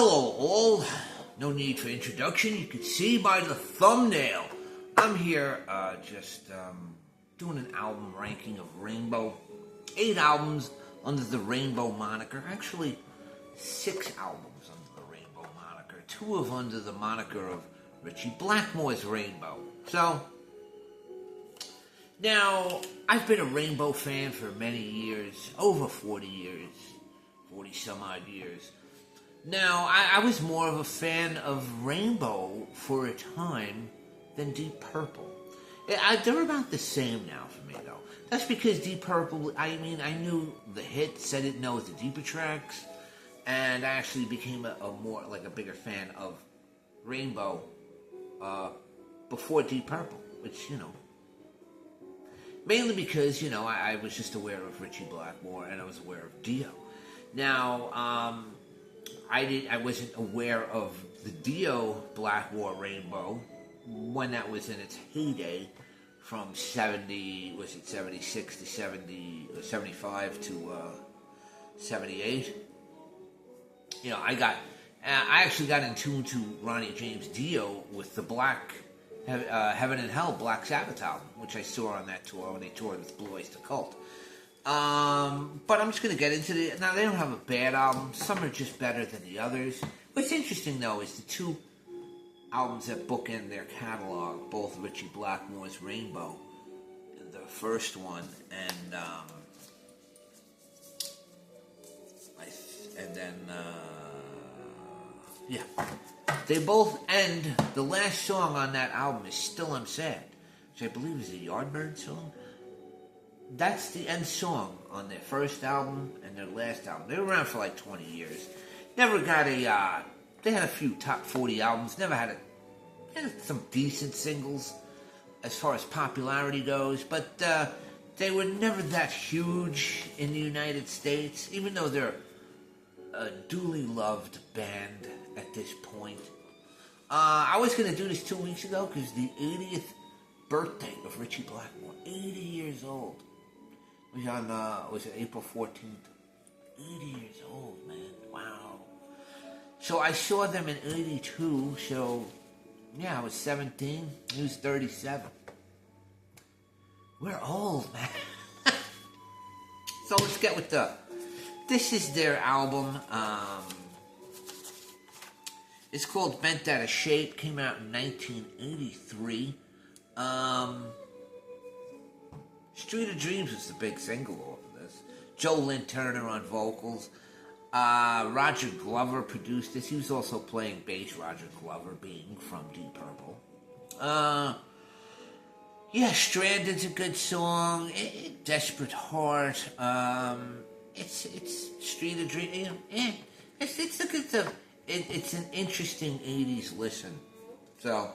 Hello all, no need for introduction, you can see by the thumbnail. I'm here just doing an album ranking of Rainbow. 8 albums under the Rainbow moniker, actually 6 albums under the Rainbow moniker, 2 of under the moniker of Ritchie Blackmore's Rainbow. So, now, I've been a Rainbow fan for many years, over 40 years, 40 some odd years. Now, I was more of a fan of Rainbow for a time than Deep Purple. They're about the same now for me, though. That's because Deep Purple, I knew the hits, I didn't know the deeper tracks, and I actually became a bigger fan of Rainbow before Deep Purple, which, mainly because, I was just aware of Ritchie Blackmore and I was aware of Dio. Now, I wasn't aware of the Dio Blackmore Rainbow when that was in its heyday from 76 to 75 to 78. I actually got in tune to Ronnie James Dio with the Heaven and Hell Black Sabbath album, which I saw on that tour when they toured with Blue Oyster Cult. But I'm just going to get into it. Now, they don't have a bad album. Some are just better than the others. What's interesting, though, is the 2 albums that bookend their catalog, both Ritchie Blackmore's Rainbow, the first one, and they both end. The last song on that album is Still I'm Sad, which I believe is a Yardbird song. That's the end song on their first album and their last album. They were around for like 20 years. Never got they had a few top 40 albums. Never had some decent singles as far as popularity goes. But they were never that huge in the United States, even though they're a duly loved band at this point. I was going to do this 2 weeks ago because the 80th birthday of Ritchie Blackmore, 80 years old. Was it April 14th? 80 years old, man. Wow. So I saw them in 82, so, I was 17. He was 37. We're old, man. So let's get with this is their album. It's called Bent Out of Shape. Came out in 1983. Street of Dreams was the big single off of this. Joe Lynn Turner on vocals. Roger Glover produced this. He was also playing bass, Roger Glover being from Deep Purple. Stranded's a good song. Desperate Heart. It's Street of Dreams. It's a good stuff. It's an interesting 80s listen. So,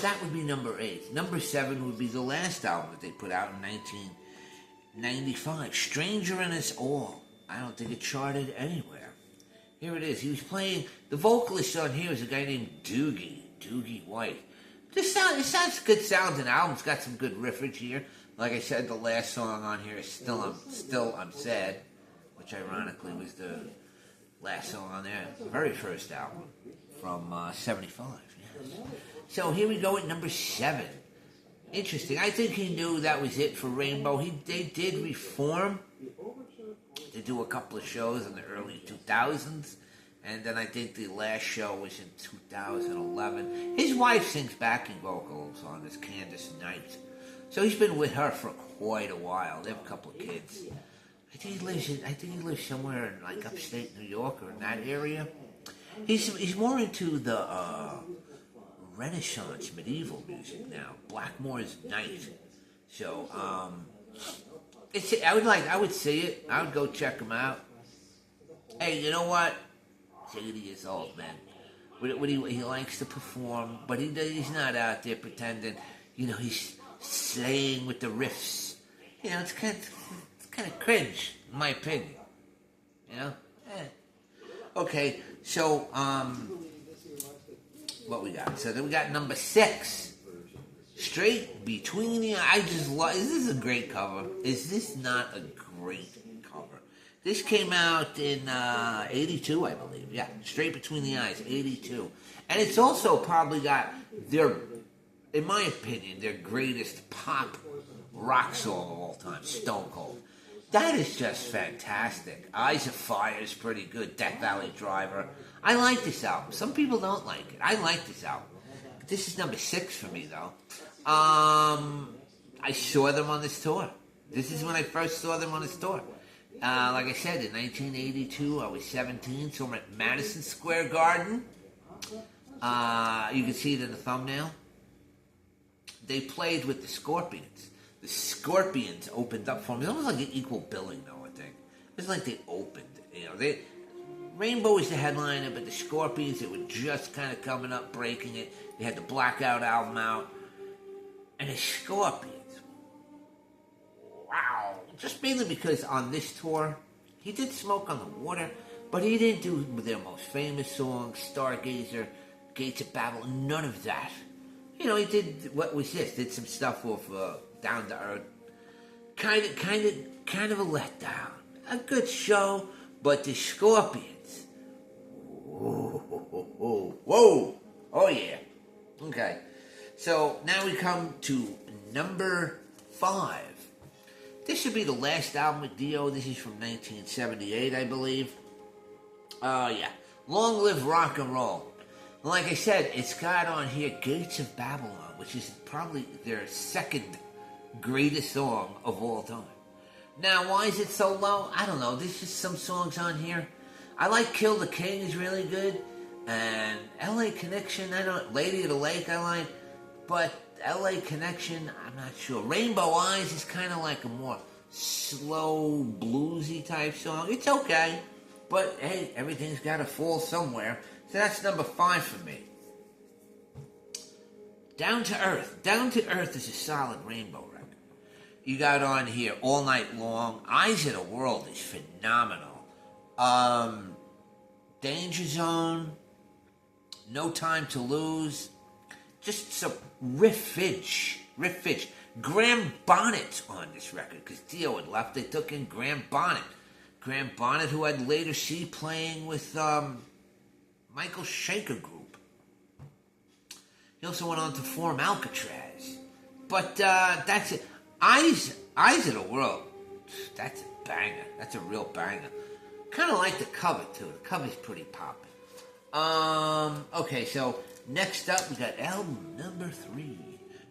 that would be number 8. Number 7 would be the last album that they put out in 1995. Stranger in Us All. I don't think it charted anywhere. Here it is. He was playing... The vocalist on here is a guy named Doogie White. It sounds good sounding album. It's got some good riffage here. Like I said, the last song on here is Still I'm Sad, which ironically was the last song on their very first album from 75. Yes. So here we go at number 7. Interesting. I think he knew that was it for Rainbow. They did reform to do a couple of shows in the early 2000s. And then I think the last show was in 2011. His wife sings backing vocals on this, Candace Knight. So he's been with her for quite a while. They have a couple of kids. I think he lives somewhere in like upstate New York or in that area. He's more into the Renaissance medieval music now. Blackmore's Night. So I would see it. I would go check him out. Hey, you know what? He's 80 years old, man. He likes to perform, but he's not out there pretending. He's slaying with the riffs. It's kind of cringe, in my opinion. Okay, so what we got? So then we got number 6. Straight Between the... Is this a great cover? Is this not a great cover? This came out in 82, I believe. Yeah, Straight Between the Eyes, 82. And it's also probably got their, in my opinion, their greatest pop rock song of all time, Stone Cold. That is just fantastic. Eyes of Fire is pretty good. Death Valley Driver. I like this album. Some people don't like it. I like this album. This is number 6 for me, though. I saw them on this tour. This is when I first saw them on this tour. Like I said, in 1982, I was 17, so I'm at Madison Square Garden. You can see it in the thumbnail. They played with the Scorpions. The Scorpions opened up for me. It was like an equal billing, though, I think. It was like they opened. Rainbow was the headliner, but the Scorpions, they were just kind of coming up, breaking it. They had the Blackout album out. And the Scorpions. Wow. Just mainly because on this tour, he did Smoke on the Water, but he didn't do their most famous song, Stargazer, Gates of Babylon, none of that. He did, what was this? Did some stuff with Down to Earth. Kind of a letdown. A good show, but the Scorpions. Whoa. Oh, yeah. Okay. So now we come to number 5. This should be the last album with Dio. This is from 1978, I believe. Yeah. Long Live Rock and Roll. Like I said, it's got on here Gates of Babylon, which is probably their second greatest song of all time. Now, why is it so low? I don't know. There's just some songs on here. I like Kill the King is really good. And LA Connection, Lady of the Lake I like. But LA Connection, I'm not sure. Rainbow Eyes is kind of like a more slow, bluesy type song. It's okay. But, hey, everything's got to fall somewhere. So that's number 5 for me. Down to Earth. Down to Earth is a solid Rainbow record. You got on here All Night Long. Eyes of the World is phenomenal. Danger Zone. No Time to Lose. Just some riffage. Graham Bonnet on this record, because Dio had left. They took in Graham Bonnet. Graham Bonnet, who I'd later see playing with Michael Schenker Group. He also went on to form Alcatraz. But that's it. Eyes of the World. That's a banger. That's a real banger. Kind of like the cover, too. The cover's pretty poppin'. Okay, so next up, we got album number 3.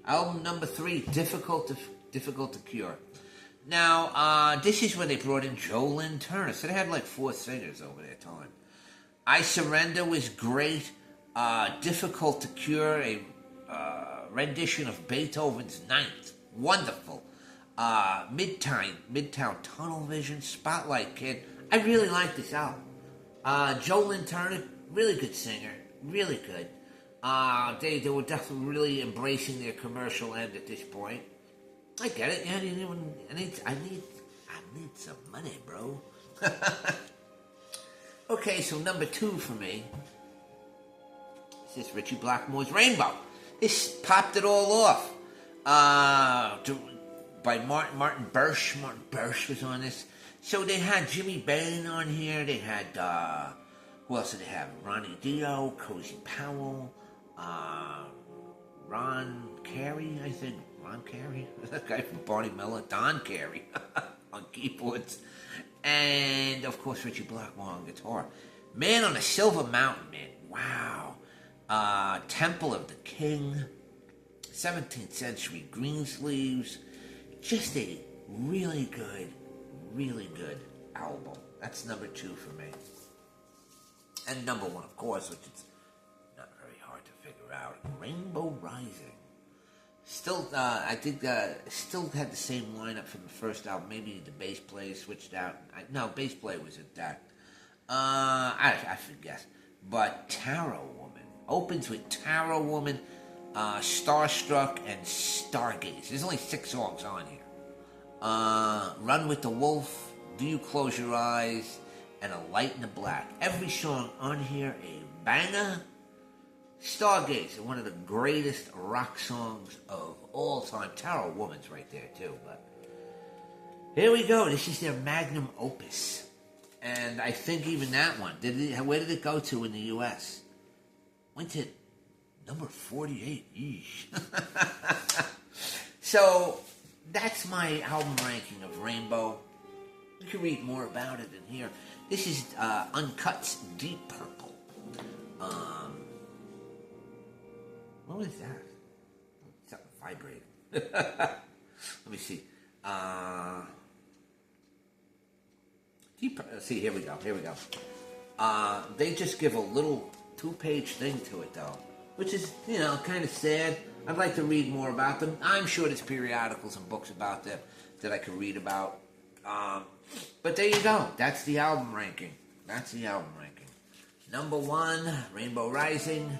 Album number 3, Difficult to Cure. Now, this is when they brought in Joe Lynn Turner. So they had like 4 singers over their time. I Surrender was great. Difficult to Cure, a rendition of Beethoven's Ninth. Wonderful. Midtown Tunnel Vision, Spotlight Kid. I really like this album. Joe Lynn Turner, really good singer. Really good. They were definitely really embracing their commercial end at this point. I get it. Yeah, I need some money, bro. Okay, so number 2 for me. This is Ritchie Blackmore's Rainbow. This popped it all off. By Martin Birch. Martin Birch was on this. So they had Jimmy Bain on here. They had, who else did they have? Ronnie Dio, Cozy Powell, Ron Carey, I think. Ron Carey? That guy from Barney Miller. Don Carey on keyboards. And, of course, Ritchie Blackmore on guitar. Man on a Silver Mountain, man. Wow. Temple of the King. 17th Century Greensleeves. Just a really good album. That's number 2 for me. And number 1, of course, which is not very hard to figure out. Rainbow Rising. Still, I think, still had the same lineup from the first album. Maybe the bass player switched out. No, bass player was intact. I forget. But Tarot Woman. Opens with Tarot Woman, Starstruck, and Stargaze. There's only 6 songs on here. Run with the Wolf, Do You Close Your Eyes, and A Light in the Black. Every song on here, a banger. Stargaze, one of the greatest rock songs of all time. Tarot Woman's right there too, but here we go. This is their magnum opus. And I think even that one, where did it go to in the U.S.? Went to number 48. Yeesh. So that's my album ranking of Rainbow. You can read more about it in here. This is Uncut's Deep Purple. What was that? Something vibrating. Let me see. See, here we go. They just give a little 2-page thing to it, though, which is, kind of sad. I'd like to read more about them. I'm sure there's periodicals and books about them that I could read about. But there you go. That's the album ranking. Number 1, Rainbow Rising.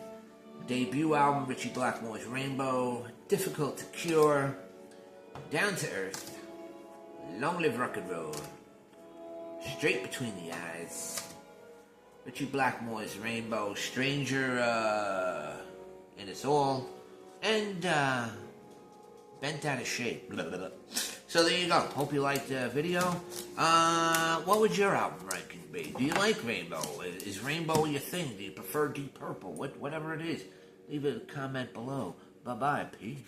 Debut album, Ritchie Blackmore's Rainbow. Difficult to Cure. Down to Earth. Long Live Rock and Roll. Straight Between the Eyes. Ritchie Blackmore's Rainbow. Stranger in Us All. And Bent Out of Shape. Blah, blah, blah. So there you go. Hope you liked the video. What would your album ranking be? Do you like Rainbow? Is Rainbow your thing? Do you prefer Deep Purple? Whatever it is, leave a comment below. Bye-bye. Peace.